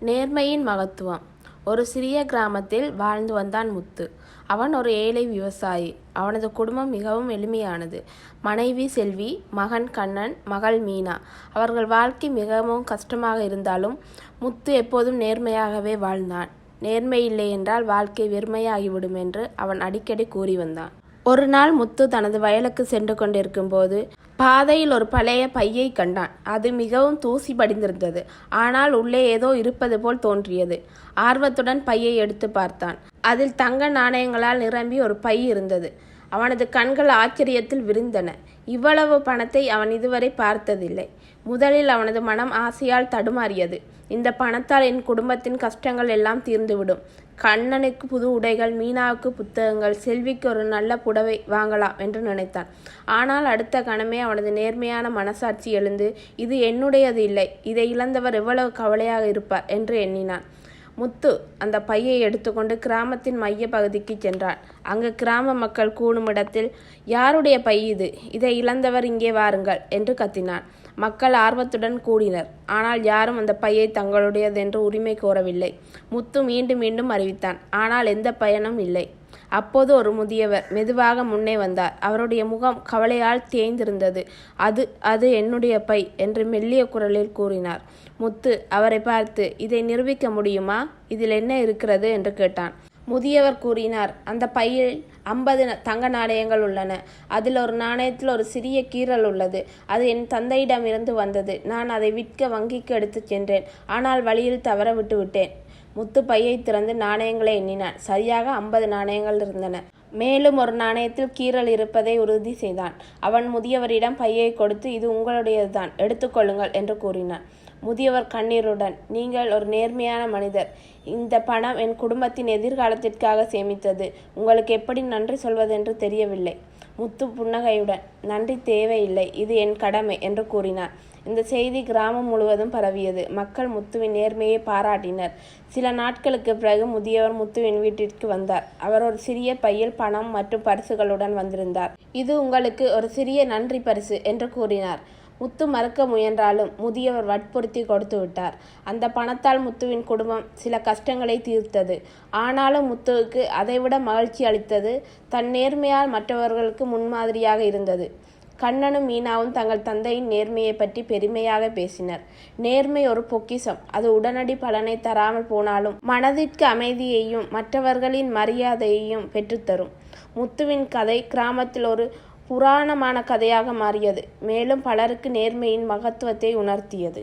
நேர்மையின் மகத்துவம். ஒரு சிறிய கிராமத்தில் வாழ்ந்து வந்தான் முத்து. அவன் ஒரு ஏழை விவசாயி. அவனது குடும்பம் மிகவும் எளிமையானது. மனைவி செல்வி, மகன் கண்ணன், மகள் மீனா. அவர்கள் வாழ்க்கை மிகவும் கஷ்டமாக இருந்தாலும் முத்து எப்போதும் நேர்மையாகவே வாழ்ந்தான். நேர்மை இல்லை என்றால் வாழ்க்கை வெறுமையாகிவிடும் என்று அவன் அடிக்கடி கூறி வந்தான். ஒரு நாள் முத்து தனது வயலுக்கு சென்று கொண்டிருக்கும் போது பாதையில் ஒரு பழைய பையை கண்டான். அது மிகவும் தூசி படிந்திருந்தது. ஆனால் உள்ளே ஏதோ இருப்பது போல் தோன்றியது. ஆர்வத்துடன் பையை எடுத்து பார்த்தான். அதில் தங்க நாணயங்களால் நிரம்பி ஒரு பை இருந்தது. அவனது கண்கள் ஆச்சரியத்தில் விரிந்தன. இவ்வளவு பணத்தை அவன் இதுவரை பார்த்ததில்லை. முதலில் அவனது மனம் ஆசையால் தடுமாறியது. இந்த பணத்தால் என் குடும்பத்தின் கஷ்டங்கள் எல்லாம் தீர்ந்துவிடும். கண்ணனுக்கு புது உடைகள், மீனாவுக்கு புத்தகங்கள், செல்விக்கு ஒரு நல்ல புடவை வாங்கலாம் என்று நினைத்தான். ஆனால் அடுத்த கணமே அவனது நேர்மையான மனசாட்சி எழுந்து, இது என்னுடையது இல்லை, இதை இழந்தவர் எவ்வளவு கவலையாக இருப்பார் என்று எண்ணினான். முத்து அந்த பையை எடுத்துக்கொண்டு கிராமத்தின் மைய பகுதிக்கு சென்றான். அங்கு கிராம மக்கள் கூடும் இடத்தில், யாருடைய பை இது? இதை இழந்தவர் இங்கே வாருங்கள் என்று கத்தினான். மக்கள் ஆர்வத்துடன் கூடினர். ஆனால் யாரும் அந்த பையை தங்களுடையது என்று உரிமை கோரவில்லை. முத்து மீண்டும் மீண்டும் அறிவித்தான். ஆனால் எந்த பயனும் இல்லை. அப்போது ஒரு முதியவர் மெதுவாக முன்னே வந்தார். அவருடைய முகம் கவலையால் தேய்ந்திருந்தது. அது என்னுடைய பை என்று மெல்லிய குரலில் கூறினார். முத்து அவரை பார்த்து, இதை நிரூபிக்க முடியுமா? இதில் என்ன இருக்கிறது என்று கேட்டான். முதியவர் கூறினார், அந்த பையில் 50 தங்க நாணயங்கள் உள்ளன. அதில் ஒரு நாணயத்தில் ஒரு சிறிய கீறல் உள்ளது. அது என் தந்தையிடமிருந்து வந்தது. நான் அதை விற்க வங்கிக்கு எடுத்து சென்றேன். ஆனால் வழியில் தவற விட்டு விட்டேன். முத்து பையை திறந்து நாணயங்களை எண்ணினான். சரியாக 50 நாணயங்கள் இருந்தன. மேலும் ஒரு நாணயத்தில் கீறல் இருப்பதை உறுதி செய்தான். அவன் முதியவரிடம் பையை கொடுத்து, இது உங்களுடையதுதான், எடுத்துக்கொள்ளுங்கள் என்று கூறினான். முதியவர் கண்ணீருடன், நீங்கள் ஒரு நேர்மையான மனிதர். இந்த பணம் என் குடும்பத்தின் எதிர்காலத்திற்காக சேமித்தது. உங்களுக்கு எப்படி நன்றி சொல்வதென்று தெரியவில்லை. முத்து புன்னகையுடன், நன்றி தேவையில்லை, இது என் கடமை என்று கூறினார். இந்த செய்தி கிராமம் முழுவதும் பரவியது. மக்கள் முத்துவின் நேர்மையை பாராட்டினர். சில நாட்களுக்கு பிறகு முதியவர் முத்துவின் வீட்டிற்கு வந்தார். அவர் ஒரு சிறிய பையில் பணம் மற்றும் பரிசுகளுடன் வந்திருந்தார். இது உங்களுக்கு ஒரு சிறிய நன்றி பரிசு என்று கூறினார். முத்து மறுக்க முயன்றாலும் முதியவர் வற்புறுத்தி கொடுத்து விட்டார். அந்த பணத்தால் முத்துவின் குடும்பம் சில கஷ்டங்களை தீர்த்தது. ஆனாலும் முத்துவுக்கு அதைவிட மகிழ்ச்சி அளித்தது தன் நேர்மையால் மற்றவர்களுக்கு முன்மாதிரியாக இருந்தது. கண்ணனும் மீனாவும் தங்கள் தந்தையின் நேர்மையை பற்றி பெருமையாக பேசினர். நேர்மை ஒரு பொக்கிஷம். அது உடனடி பலனை தராமல் போனாலும் மனதிற்கு அமைதியையும் மற்றவர்களின் மரியாதையையும் பெற்றுத்தரும். முத்துவின் கதை கிராமத்தில் ஒரு புராணமான கதையாக மாறியது. மேலும் பலருக்கு நேர்மையின் மகத்துவத்தை உணர்த்தியது.